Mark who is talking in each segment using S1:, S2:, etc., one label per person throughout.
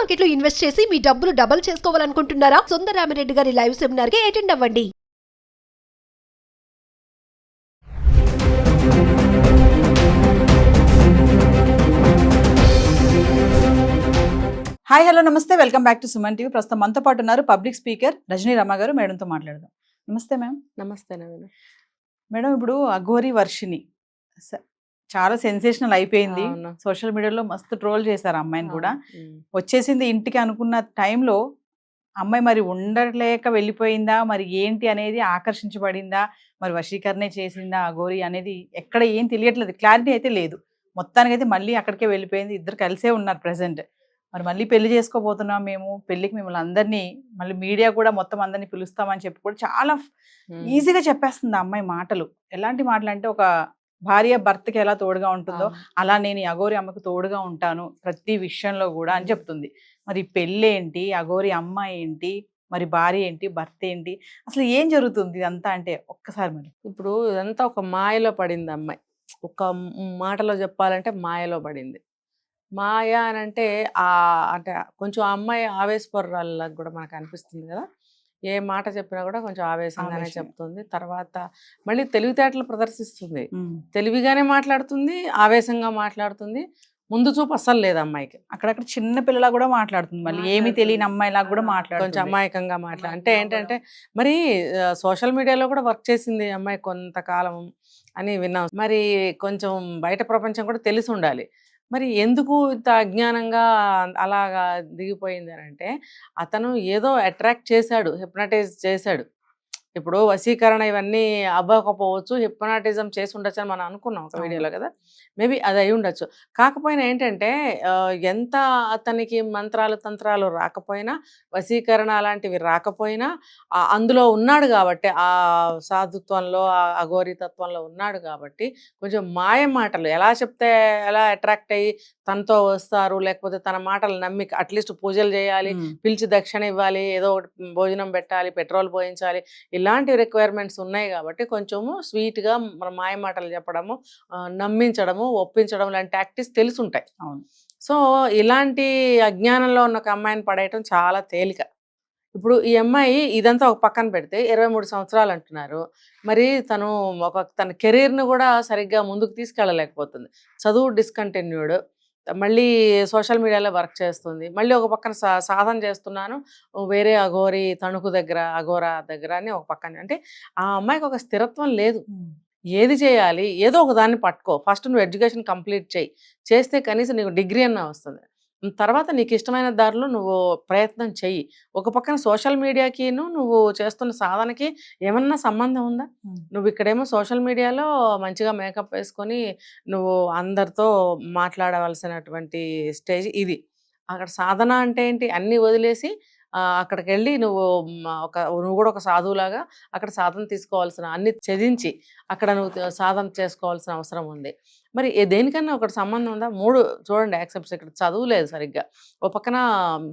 S1: Market లో invest చేసి మీ డబ్బులు డబుల్ చేసుకోవాలనుకుంటున్నారా? సుందరరామిరెడ్డి గారి లైవ్ సెమినార్ కి అటెండ్ అవ్వండి.
S2: హాయ్ హలో నమస్తే, welcome back to Suman TV. ప్రస్తుతం మనతో పాటు ఉన్నారు పబ్లిక్ స్పీకర్ రజనీ రమ గారు. మేడంతో మాట్లాడదాం. నమస్తే మ్యామ్.
S3: నమస్తే నవీన.
S2: మేడం, ఇప్పుడు అఘోరి వర్షిని చాలా సెన్సేషనల్ అయిపోయింది.
S3: అవును.
S2: సోషల్ మీడియాలో మస్తు ట్రోల్ చేశారు అమ్మాయిని కూడా.
S3: ఉమ్.
S2: వచ్చేసింది ఇంటికి అనుకున్న టైంలో అమ్మాయి మరి ఉండలేక వెళ్ళిపోయిందా, మరి ఏంటి అనేది ఆకర్షించబడిందా, మరి వశీకరణే చేసిందా అఘోరి అనేది ఎక్కడ ఏం తెలియట్లేదు, క్లారిటీ అయితే లేదు. మొత్తానికైతే మళ్ళీ అక్కడికే వెళ్ళిపోయింది. ఇద్దరు కలిసే ఉన్నారు ప్రెసెంట్. మరి మళ్ళీ పెళ్లి చేసుకోబోతున్నాం మేము, పెళ్లికి మిమ్మల్ని అందరినీ మళ్ళీ మీడియా కూడా మొత్తం అందరినీ పిలుస్తామని చెప్పి కూడా చాలా ఈజీగా చెప్పేస్తుంది ఆ అమ్మాయి మాటలు. ఎలాంటి మాటలు అంటే, ఒక భార్య భర్తకి ఎలా తోడుగా ఉంటుందో అలా నేను ఈ అఘోరి అమ్మకు తోడుగా ఉంటాను ప్రతి విషయంలో కూడా అని చెప్తుంది. మరి పెళ్ళి ఏంటి, అఘోరి అమ్మాయి ఏంటి, మరి భార్య ఏంటి, భర్త ఏంటి, అసలు ఏం జరుగుతుంది ఇదంతా అంటే ఒక్కసారి మరి.
S3: ఇప్పుడు ఇదంతా ఒక మాయలో పడింది అమ్మాయి. ఒక మాటలో చెప్పాలంటే మాయలో పడింది. మాయ అని అంటే అంటే కొంచెం ఆ అమ్మాయి ఆవేశపరురాల్లాగా కూడా మనకు అనిపిస్తుంది కదా. ఏ మాట చెప్పినా కూడా కొంచెం ఆవేశంగానే చెప్తుంది. తర్వాత మళ్ళీ తెలివితేటలు ప్రదర్శిస్తుంది. తెలివిగానే మాట్లాడుతుంది, ఆవేశంగా మాట్లాడుతుంది. ముందు చూపు అస్సలు లేదు అమ్మాయికి.
S2: అక్కడక్కడ చిన్న పిల్లలా కూడా మాట్లాడుతుంది, మళ్ళీ ఏమీ తెలియని అమ్మాయిలాగా కూడా మాట్లాడుతుంది.
S3: కొంచెం అమాయకంగా అంటే ఏంటంటే, మరి సోషల్ మీడియాలో కూడా వర్క్ చేసింది అమ్మాయి కొంతకాలం అని విన్నాం. మరి కొంచెం బయట ప్రపంచం కూడా తెలిసి ఉండాలి. మరి ఎందుకు ఇంత అజ్ఞానంగా అలాగా దిగిపోయింది అని అంటే, అతను ఏదో అట్రాక్ట్ చేశాడు, హిప్నటైజ్ చేశాడు. ఇప్పుడు వశీకరణ ఇవన్నీ అవ్వకపోవచ్చు, హిప్నాటిజం చేసి ఉండొచ్చు అని మనం అనుకున్నాం ఒక వీడియోలో కదా. మేబీ అది అయి ఉండొచ్చు. కాకపోయినా ఏంటంటే, ఎంత అతనికి మంత్రాలు తంత్రాలు రాకపోయినా, వశీకరణ అలాంటివి రాకపోయినా అందులో ఉన్నాడు కాబట్టి, ఆ సాధుత్వంలో ఆ అఘోరితత్వంలో ఉన్నాడు కాబట్టి, కొంచెం మాయ మాటలు ఎలా చెప్తే ఎలా అట్రాక్ట్ అయ్యి తనతో వస్తారు, లేకపోతే తన మాటలు నమ్మి అట్లీస్ట్ పూజలు చేయాలి, పిలిచి దక్షిణ ఇవ్వాలి, ఏదో ఒకటి భోజనం పెట్టాలి, పెట్రోల్ పోయించాలి, ఇలాంటి రిక్వైర్మెంట్స్ ఉన్నాయి కాబట్టి కొంచెము స్వీట్గా మన మాయ మాటలు చెప్పడము, నమ్మించడము, ఒప్పించడం లాంటి టాక్టిక్స్ తెలిసి ఉంటాయి.
S2: అవును.
S3: సో ఇలాంటి అజ్ఞానంలో ఉన్న ఒక అమ్మాయిని పడేయటం చాలా తేలిక. ఇప్పుడు ఈ అమ్మాయి ఇదంతా ఒక పక్కన పెడితే 23 సంవత్సరాలు అంటున్నారు. మరి తన కెరీర్ను కూడా సరిగ్గా ముందుకు తీసుకెళ్ళలేకపోతుంది. చదువు డిస్కంటిన్యూడ్, మళ్ళీ సోషల్ మీడియాలో వర్క్ చేస్తుంది, మళ్ళీ ఒక పక్కన సాధన చేస్తున్నాను వేరే అఘోరి తణుకు దగ్గర, అఘోరా దగ్గర అని ఒక పక్కన. అంటే ఆ అమ్మాయికి ఒక స్థిరత్వం లేదు. ఏది చేయాలి, ఏదో ఒక దాన్ని పట్టుకో. ఫస్ట్ నువ్వు ఎడ్యుకేషన్ కంప్లీట్ చేస్తే కనీసం నీకు డిగ్రీ అన్న వస్తుంది. తర్వాత నీకు ఇష్టమైన దారిలో నువ్వు ప్రయత్నం చెయ్యి. ఒక పక్కన సోషల్ మీడియాకిను నువ్వు చేస్తున్న సాధనకి ఏమన్నా సంబంధం ఉందా? నువ్వు ఇక్కడేమో సోషల్ మీడియాలో మంచిగా మేకప్ వేసుకొని నువ్వు అందరితో మాట్లాడవలసినటువంటి స్టేజ్ ఇది. అక్కడ సాధన అంటే ఏంటి, అన్నీ వదిలేసి అక్కడికి వెళ్ళి నువ్వు కూడా ఒక సాధువులాగా అక్కడ సాధన తీసుకోవాల్సిన, అన్ని త్యజించి అక్కడ నువ్వు సాధన చేసుకోవాల్సిన అవసరం ఉంది. మరి దేనికన్నా ఒకటి సంబంధం ఉందా? 3 చూడండి యాక్సెప్ట్స్. ఇక్కడ చదువు లేదు సరిగ్గా, ఒక పక్కన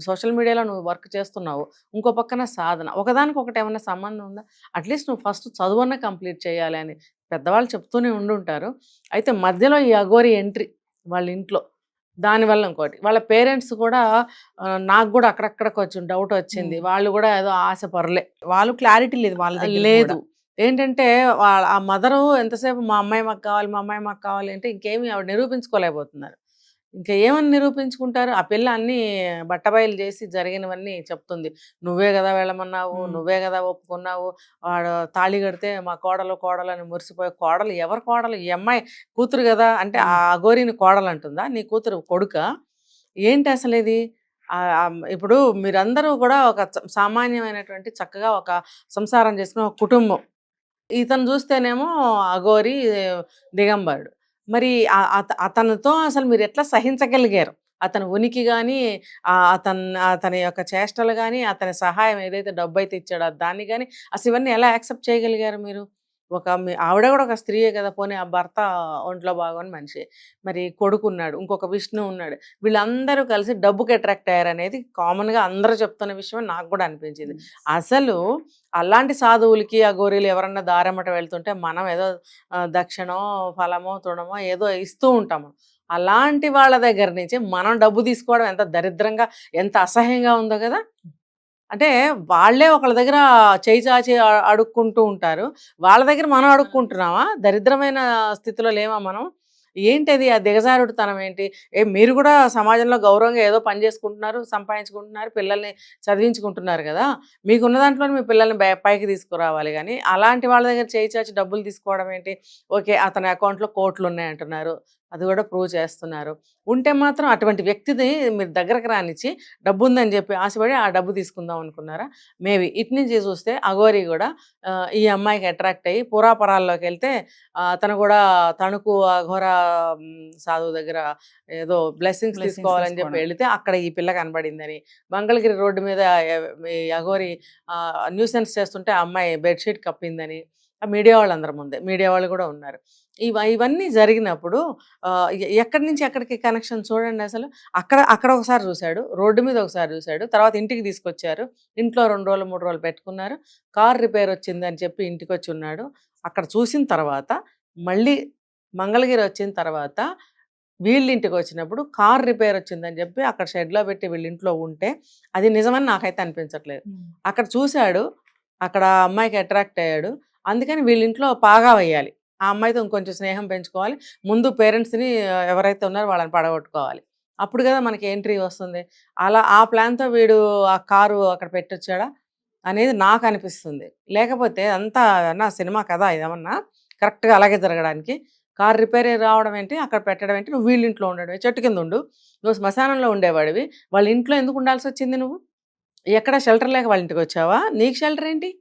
S3: సోషల్ మీడియాలో నువ్వు వర్క్ చేస్తున్నావు, ఇంకో పక్కన సాధన. ఒకదానికి ఒకటి ఏమన్నా సంబంధం ఉందా? అట్లీస్ట్ నువ్వు ఫస్ట్ చదువన్నా కంప్లీట్ చేయాలి అని పెద్దవాళ్ళు చెప్తూనే ఉండుంటారు. అయితే మధ్యలో ఈ అఘోరి ఎంట్రీ వాళ్ళ ఇంట్లో, దానివల్ల ఇంకోటి వాళ్ళ పేరెంట్స్ కూడా, నాకు కూడా అక్కడక్కడ కొంచెం డౌట్ వచ్చింది. వాళ్ళు కూడా ఏదో ఆశ పర్లే,
S2: వాళ్ళు క్లారిటీ లేదు, వాళ్ళ
S3: లేదు. ఏంటంటే ఆ మదరు ఎంతసేపు మా అమ్మాయి మాకు కావాలి, మా అమ్మాయి మాకు కావాలి అంటే ఇంకేమీ ఆవిడ నిరూపించుకోలేకపోతున్నారు. ఇంకా ఏమని నిరూపించుకుంటారు? ఆ పిల్ల అన్నీ బట్టబయలు చేసి జరిగినవన్నీ చెప్తుంది. నువ్వే కదా వెళ్ళమన్నావు, నువ్వే కదా ఒప్పుకున్నావు, వాడు తాళి కడితే మా కోడలు అని మురిసిపోయే కోడలు. ఎవరు కోడలు? ఈ అమ్మాయి కూతురు కదా. అంటే ఆ అఘోరిని కోడలు అంటుందా? నీ కూతురు కొడుక ఏంటి అసలు ఇది? ఇప్పుడు మీరందరూ కూడా ఒక సామాన్యమైనటువంటి చక్కగా ఒక సంసారం చేసుకుని ఒక కుటుంబం. ఇతను చూస్తేనేమో అఘోరి దిగంబరుడు. మరి అతనితో అసలు మీరు ఎట్లా సహించగలిగారు? అతని ఉనికి కానీ, అతని యొక్క చేష్టలు కానీ, అతని సహాయం ఏదైతే డబ్బు అయితే ఇచ్చాడో దాన్ని కానీ అసలు ఇవన్నీ ఎలా యాక్సెప్ట్ చేయగలిగారు మీరు? ఆవిడ కూడా ఒక స్త్రీయే కదా. పోనీ ఆ భర్త ఒంట్లో బాగోని మనిషి, మరి కొడుకు ఉన్నాడు, ఇంకొక విష్ణు ఉన్నాడు, వీళ్ళందరూ కలిసి డబ్బుకి అట్రాక్ట్ అయ్యారు అనేది కామన్గా అందరూ చెప్తున్న విషయం నాకు కూడా అనిపించింది. అసలు అలాంటి సాధువులకి ఆ గోరీలు ఎవరన్నా దారమ్మట వెళ్తుంటే మనం ఏదో దక్షిణో ఫలమో తృణమో ఏదో ఇస్తూ ఉంటాము. అలాంటి వాళ్ళ దగ్గర నుంచి మనం డబ్బు తీసుకోవడం ఎంత దరిద్రంగా, ఎంత అసహ్యంగా ఉందో కదా! అంటే వాళ్ళే ఒకళ్ళ దగ్గర చేయి చాచి అడుక్కుంటూ ఉంటారు. వాళ్ళ దగ్గర మనం అడుక్కుంటున్నామా? దరిద్రమైన స్థితిలో లేమా మనం? ఏంటది ఆ దిగజారుడుతనం ఏంటి? మీరు కూడా సమాజంలో గౌరవంగా ఏదో పని చేసుకుంటున్నారు, సంపాదించుకుంటున్నారు, పిల్లల్ని చదివించుకుంటున్నారు కదా! మీకున్న దాంట్లోనే మీ పిల్లల్ని పైకి తీసుకురావాలి గానీ, అలాంటి వాళ్ళ దగ్గర చేయి చాచి డబ్బులు తీసుకోవడం ఏంటి? ఓకే. అతని అకౌంట్‌లో కోట్లున్నాయంటున్నారు. అది కూడా ప్రూవ్ చేస్తున్నారు. ఉంటే మాత్రం అటువంటి వ్యక్తిని మీరు దగ్గరకు రానిచ్చి డబ్బుందని చెప్పి ఆశపడి ఆ డబ్బు తీసుకుందాం అనుకున్నారా? మేబీ. ఇటు నుంచి చూస్తే అఘోరి కూడా ఈ అమ్మాయికి అట్రాక్ట్ అయ్యి పురాపరాల్లోకి వెళ్తే తను కూడా తణుకు అఘోర సాధువు దగ్గర ఏదో బ్లెస్సింగ్స్ తీసుకోవాలని చెప్పి వెళితే అక్కడ ఈ పిల్ల కనబడిందని, మంగళగిరి రోడ్డు మీద ఈ అఘోరి న్యూసెన్స్ చేస్తుంటే ఆ అమ్మాయి బెడ్షీట్ కప్పిందని మీడియా వాళ్ళందరి ముందే, మీడియా వాళ్ళు కూడా ఉన్నారు. ఇవన్నీ జరిగినప్పుడు ఎక్కడి నుంచి ఎక్కడికి కనెక్షన్ చూడండి అసలు. అక్కడ ఒకసారి చూశాడు, రోడ్డు మీద ఒకసారి చూశాడు, తర్వాత ఇంటికి తీసుకొచ్చారు, ఇంట్లో 2 రోజులు 3 రోజులు పెట్టుకున్నారు, కార్ రిపేర్ వచ్చింది అని చెప్పి ఇంటికి వచ్చి ఉన్నాడు. అక్కడ చూసిన తర్వాత మళ్ళీ మంగళగిరి వచ్చిన తర్వాత వీళ్ళింటికి వచ్చినప్పుడు కార్ రిపేర్ వచ్చిందని చెప్పి అక్కడ షెడ్లో పెట్టి వీళ్ళింట్లో ఉంటే అది నిజమని నాకైతే అనిపించట్లేదు. అక్కడ చూశాడు, అక్కడ అమ్మాయికి అట్రాక్ట్ అయ్యాడు, అందుకని వీళ్ళింట్లో పాగా వేయాలి, ఆ అమ్మాయితో ఇంకొంచెం స్నేహం పెంచుకోవాలి, ముందు పేరెంట్స్ని ఎవరైతే ఉన్నారో వాళ్ళని పడగొట్టుకోవాలి, అప్పుడు కదా మనకి ఎంట్రీ వస్తుంది. అలా ఆ ప్లాన్తో వీడు ఆ కారు అక్కడ పెట్టొచ్చాడా అనేది నాకు అనిపిస్తుంది. లేకపోతే అంతా నా సినిమా కదా ఇదేమన్నా కరెక్ట్గా అలాగే జరగడానికి. కార్ రిపేర్ రావడం ఏంటి, అక్కడ పెట్టడం ఏంటి, నువ్వు వీళ్ళింట్లో ఉండడం, చెట్టు కింద ఉండు, నువ్వు శ్మశానంలో ఉండేవాడివి, వాళ్ళ ఇంట్లో ఎందుకు ఉండాల్సి వచ్చింది, నువ్వు ఎక్కడ షెల్టర్ లేక వాళ్ళ ఇంటికి వచ్చావా? నీకు షెల్టర్ ఏంటి?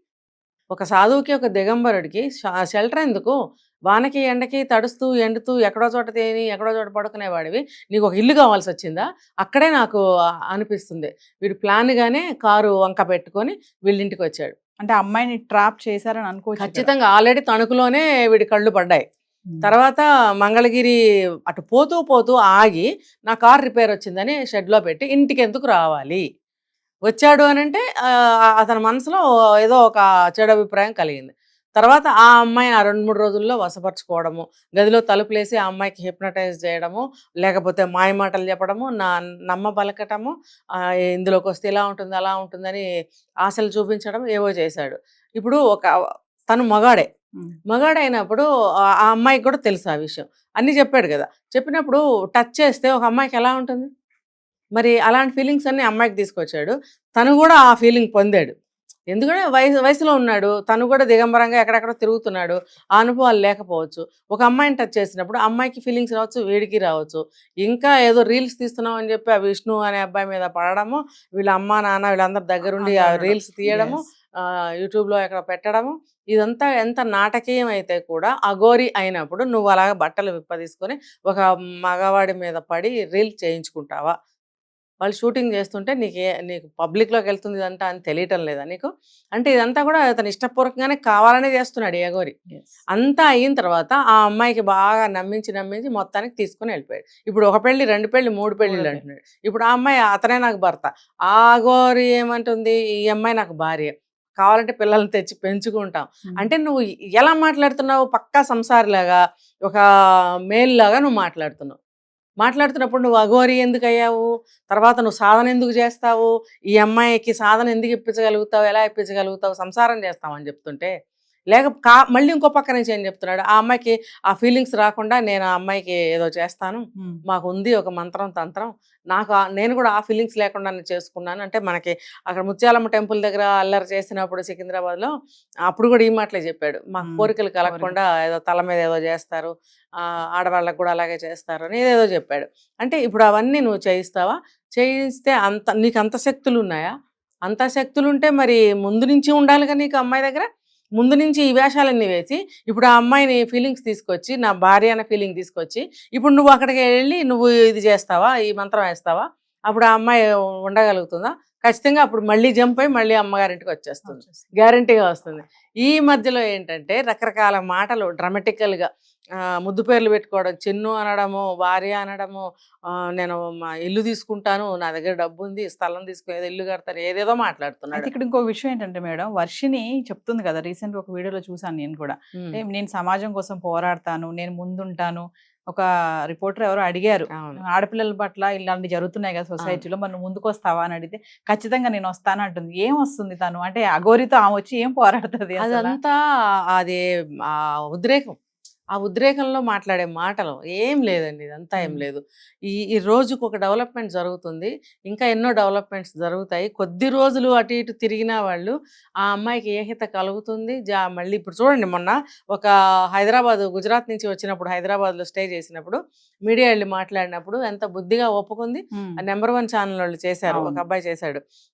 S3: ఒక సాధువుకి, ఒక దిగంబరుడికి షెల్టర్ ఎందుకు? వానకి ఎండకి తడుస్తూ ఎండుతూ ఎక్కడో చోట తేని ఎక్కడో చోట పడుకునేవాడివి, నీకు ఒక ఇల్లు కావాల్సి వచ్చిందా? అక్కడే నాకు అనిపిస్తుంది వీడు ప్లాన్గానే కారు వంక పెట్టుకొని వీళ్ళింటికి వచ్చాడు.
S2: అంటే అమ్మాయిని ట్రాప్ చేశారని అనుకోవచ్చు.
S3: ఖచ్చితంగా ఆల్రెడీ తణుకులోనే వీడి కళ్ళు పడ్డాయి. తర్వాత మంగళగిరి అటు పోతూ పోతూ ఆగి నా కార్ రిపేర్ వచ్చిందని షెడ్లో పెట్టి ఇంటికి ఎందుకు రావాలి వచ్చాడు అని అంటే అతని మనసులో ఏదో ఒక చెడు అభిప్రాయం కలిగింది. తర్వాత ఆ అమ్మాయిని ఆ 2-3 రోజుల్లో వశపరచుకోవడము, గదిలో తలుపులేసి ఆ అమ్మాయికి హిప్నటైజ్ చేయడము, లేకపోతే మాయమాటలు చెప్పడము, నమ్మబలకటము, ఇందులోకి వస్తే ఇలా ఉంటుంది అలా ఉంటుందని ఆశలు చూపించడం ఏవో చేశాడు. ఇప్పుడు తను మగాడైనప్పుడు ఆ అమ్మాయికి కూడా తెలుసు ఆ విషయం, అన్నీ చెప్పాడు కదా. చెప్పినప్పుడు టచ్ చేస్తే ఒక అమ్మాయికి ఎలా ఉంటుంది మరి? అలాంటి ఫీలింగ్స్ అన్నీ అమ్మాయికి తీసుకొచ్చాడు, తను కూడా ఆ ఫీలింగ్ పొందాడు. ఎందుకంటే వయసులో ఉన్నాడు, తను కూడా దిగంబరంగా ఎక్కడెక్కడ తిరుగుతున్నాడు, ఆ అనుభవాలు లేకపోవచ్చు. ఒక అమ్మాయిని టచ్ చేసినప్పుడు అమ్మాయికి ఫీలింగ్స్ రావచ్చు, వీడికి రావచ్చు. ఇంకా ఏదో రీల్స్ తీస్తున్నాం అని చెప్పి ఆ విష్ణు అనే అబ్బాయి మీద పడడము, వీళ్ళ అమ్మ నాన్న వీళ్ళందరి దగ్గరుండి ఆ రీల్స్ తీయడము, యూట్యూబ్లో ఎక్కడ పెట్టడము, ఇదంతా ఎంత నాటకీయం అయితే కూడా అఘోరి అయినప్పుడు నువ్వు అలాగ బట్టలు విప్పదీసుకొని ఒక మగవాడి మీద పడి రీల్స్ చేయించుకుంటావా? వాళ్ళు షూటింగ్ చేస్తుంటే నీకు పబ్లిక్లోకి వెళ్తుంది ఇదంతా అని తెలియటం లేదా నీకు? అంటే ఇదంతా కూడా అతను ఇష్టపూర్వకంగానే కావాలనే చేస్తున్నాడు ఈ అఘోరి. అంతా అయిన తర్వాత ఆ అమ్మాయికి బాగా నమ్మించి మొత్తానికి తీసుకుని వెళ్ళిపోయాడు. ఇప్పుడు 1 పెళ్లి 2 పెళ్లి 3 పెళ్ళిళ్ళు అంటున్నాడు. ఇప్పుడు ఆ అమ్మాయి అతనే నాకు భర్త, ఆ అఘోరి ఏమంటుంది, ఈ అమ్మాయి నాకు భార్య, కావాలంటే పిల్లల్ని తెచ్చి పెంచుకుంటాం అంటే నువ్వు ఎలా మాట్లాడుతున్నావు? పక్కా సంసారిలాగా, ఒక మేల్ లాగా నువ్వు మాట్లాడుతున్నప్పుడు నువ్వు అఘోరి ఎందుకు అయ్యావు? తర్వాత నువ్వు సాధన ఎందుకు చేస్తావు? ఈ అమ్మాయికి సాధన ఎందుకు ఇప్పించగలుగుతావు? ఎలా ఇప్పించగలుగుతావు? సంసారం చేస్తామని చెప్తుంటే మళ్ళీ ఇంకో పక్క నుంచి ఏం చెప్తున్నాడు, ఆ అమ్మాయికి ఆ ఫీలింగ్స్ రాకుండా నేను ఆ అమ్మాయికి ఏదో చేస్తాను, మాకు ఉంది ఒక మంత్రం తంత్రం, నేను కూడా ఆ ఫీలింగ్స్ లేకుండా చేసుకున్నాను అంటే. మనకి అక్కడ ముత్యాలమ్మ టెంపుల్ దగ్గర అల్లరి చేసినప్పుడు సికింద్రాబాద్లో అప్పుడు కూడా ఈ మాటలే చెప్పాడు, మాకు కోరికలు కలగకుండా ఏదో తల మీద ఏదో చేస్తారు, ఆడవాళ్ళకు కూడా అలాగే చేస్తారు అని ఏదేదో చెప్పాడు. అంటే ఇప్పుడు అవన్నీ నువ్వు చేయిస్తావా? చేయిస్తే నీకు అంత శక్తులు ఉన్నాయా? అంత శక్తులు ఉంటే మరి ముందు నుంచి ఉండాలిగా నీకు అమ్మాయి దగ్గర. ముందు నుంచి ఈ వేషాలన్నీ వేసి ఇప్పుడు ఆ అమ్మాయిని ఫీలింగ్స్ తీసుకొచ్చి, నా భార్య అనే ఫీలింగ్ తీసుకొచ్చి, ఇప్పుడు నువ్వు అక్కడికి వెళ్ళి నువ్వు ఇది చేస్తావా, ఈ మంత్రం వేస్తావా? అప్పుడు ఆ అమ్మాయి ఉండగలుగుతుందా? ఖచ్చితంగా అప్పుడు మళ్ళీ జంప్ అయి మళ్ళీ అమ్మగారింటికి వచ్చేస్తుంది, గ్యారంటీగా వస్తుంది. ఈ మధ్యలో ఏంటంటే రకరకాల మాటలు డ్రామాటికల్గా ముద్దు పేర్లు పెట్టుకోవడం, చిన్ను అనడము, భార్య అనడము, నేను మా ఇల్లు తీసుకుంటాను, నా దగ్గర డబ్బు ఉంది, స్థలం తీసుకుని ఇల్లు కడతాను, ఏదేదో మాట్లాడుతున్నాడు.
S2: ఇక్కడ ఇంకో విషయం ఏంటంటే మేడం, వర్షిని చెప్తుంది కదా, రీసెంట్ ఒక వీడియోలో చూసాను నేను కూడా, నేను సమాజం కోసం పోరాడతాను, నేను ముందుంటాను, ఒక రిపోర్టర్ ఎవరో అడిగారు,
S3: అవును.
S2: ఆడపిల్లల పట్ల ఇలాంటి జరుగుతున్నాయి కదా సొసైటీలో, మరి నువ్వు ముందుకు వస్తావా అని అడిగితే ఖచ్చితంగా నేను వస్తాను అంటుంది. ఏం వస్తుంది తను అంటే అఘోరితో ఆమె వచ్చి ఏం పోరాడుతుంది అసలు?
S3: అదంతా అది ఆ ఉద్రేకం. ఆ ఉద్రేకంలో మాట్లాడే మాటలు ఏం లేదండి. ఇదంతా ఏం లేదు. ఈ రోజుకు ఒక డెవలప్మెంట్ జరుగుతుంది. ఇంకా ఎన్నో డెవలప్మెంట్స్ జరుగుతాయి. కొద్ది రోజులు అటు ఇటు తిరిగినా వాళ్ళు ఆ అమ్మాయికి ఏ హిత కలుగుతుంది. మళ్ళీ ఇప్పుడు చూడండి, మొన్న ఒక గుజరాత్ నుంచి వచ్చినప్పుడు హైదరాబాద్లో స్టే చేసినప్పుడు మీడియా వెళ్ళి మాట్లాడినప్పుడు ఎంత బుద్ధిగా ఒప్పుకుంది. నెంబర్ 1 ఛానల్ వాళ్ళు చేశారు, ఒక అబ్బాయి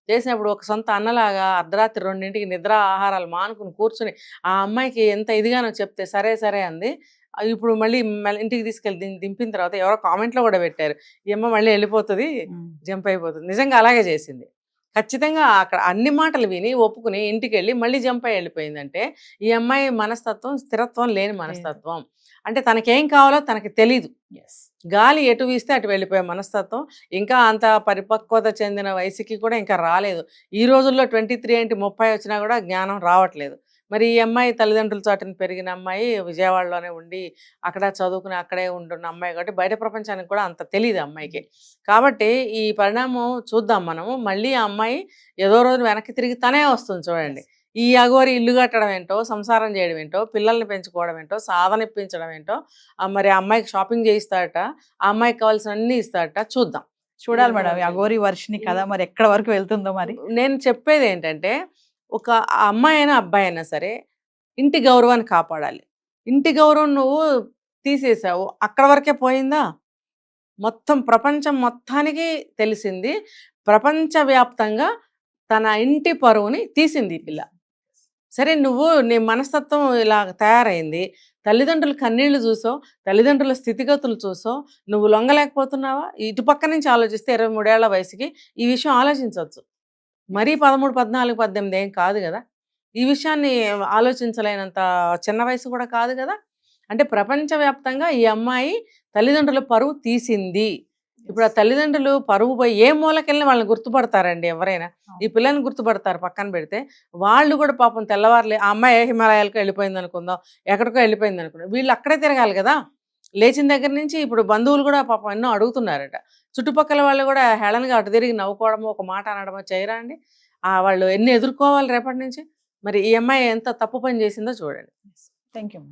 S3: చేసినప్పుడు ఒక సొంత అన్నలాగా అర్ధరాత్రి 2ంటికి నిద్ర ఆహారాలు మానుకుని కూర్చుని ఆ అమ్మాయికి ఎంత ఇదిగానో చెప్తే సరే సరే అంది. ఇప్పుడు మళ్ళీ ఇంటికి తీసుకెళ్ళి దింపిన తర్వాత ఎవరో కామెంట్లో కూడా పెట్టారు, ఈ అమ్మ మళ్ళీ వెళ్ళిపోతుంది, జంప్ అయిపోతుంది. నిజంగా అలాగే చేసింది. ఖచ్చితంగా అక్కడ అన్ని మాటలు విని ఒప్పుకుని ఇంటికి వెళ్ళి మళ్ళీ జంప్ అయి వెళ్ళిపోయిందంటే ఈ అమ్మాయి మనస్తత్వం స్థిరత్వం లేని మనస్తత్వం. అంటే తనకేం కావాలో తనకి తెలీదు. గాలి ఎటు వీస్తే అటు వెళ్ళిపోయే మనస్తత్వం. ఇంకా అంత పరిపక్వత చెందిన వయసుకి కూడా ఇంకా రాలేదు. ఈ రోజుల్లో 23 ఏంటి 30 వచ్చినా కూడా జ్ఞానం రావట్లేదు. మరి ఈ అమ్మాయి తల్లిదండ్రుల చాటున పెరిగిన అమ్మాయి, విజయవాడలోనే ఉండి అక్కడ చదువుకుని అక్కడే ఉంటున్న అమ్మాయి కాబట్టి బయట ప్రపంచానికి కూడా అంత తెలియదు అమ్మాయికి. కాబట్టి ఈ పరిణామం చూద్దాం మనము. మళ్ళీ ఆ అమ్మాయి ఏదో రోజు వెనక్కి తిరిగి తనే వస్తుంది చూడండి. ఈ అఘోరి ఇల్లు కట్టడం ఏంటో, సంసారం చేయడం ఏంటో, పిల్లల్ని పెంచుకోవడం ఏంటో, సాధన ఇప్పించడం ఏంటో, మరి ఆ అమ్మాయికి షాపింగ్ చేయిస్తాడట, ఆ అమ్మాయికి కావాల్సిన అన్ని ఇస్తాడట. చూద్దాం,
S2: చూడాలి మేడం అఘోరి వర్షిని కదా మరి ఎక్కడ వరకు వెళ్తుందో. మరి
S3: నేను చెప్పేది ఏంటంటే, ఒక అమ్మాయి అయినా అబ్బాయి అయినా సరే ఇంటి గౌరవాన్ని కాపాడాలి. ఇంటి గౌరవం నువ్వు తీసేసావు, అక్కడ వరకే పోయిందా? మొత్తం ప్రపంచం మొత్తానికి తెలిసింది. ప్రపంచవ్యాప్తంగా తన ఇంటి పరువుని తీసింది ఈ పిల్ల. సరే, నీ మనస్తత్వం ఇలా తయారైంది, తల్లిదండ్రుల కన్నీళ్లు చూసో, తల్లిదండ్రుల స్థితిగతులు చూసో నువ్వు లొంగలేకపోతున్నావా? ఇటు పక్క నుంచి ఆలోచిస్తే 23 ఏళ్ల వయసుకి ఈ విషయం ఆలోచించవచ్చు. మరీ 13, 14, 18 ఏం కాదు కదా. ఈ విషయాన్ని ఆలోచించలేనంత చిన్న వయసు కూడా కాదు కదా. అంటే ప్రపంచవ్యాప్తంగా ఈ అమ్మాయి తల్లిదండ్రుల పరువు తీసింది. ఇప్పుడు ఆ తల్లిదండ్రులు పరువు పోయి ఏ మూలకెళ్ళిన వాళ్ళని గుర్తుపడతారండి ఎవరైనా. ఈ పిల్లని గుర్తుపడతారు పక్కన పెడితే. వాళ్ళు కూడా పాపం తెల్లవారులే ఆ అమ్మాయి హిమాలయాలకు వెళ్ళిపోయింది అనుకుందాం, ఎక్కడికో వెళ్ళిపోయింది అనుకుందాం, వీళ్ళు అక్కడే తిరగాలి కదా. లేచిన దగ్గర నుంచి ఇప్పుడు బంధువులు కూడా పాపం ఎన్నో అడుగుతున్నారట. చుట్టుపక్కల వాళ్ళు కూడా హేళనగా అటు తిరిగి నవ్వుకోవడమో, ఒక మాట అనడమో చేయరా అండి? వాళ్ళు ఎన్ని ఎదుర్కోవాలి రేపటి నుంచి. మరి ఈ అమ్మాయి ఎంత తప్పు పని చేసిందో చూడండి.
S2: Thank you.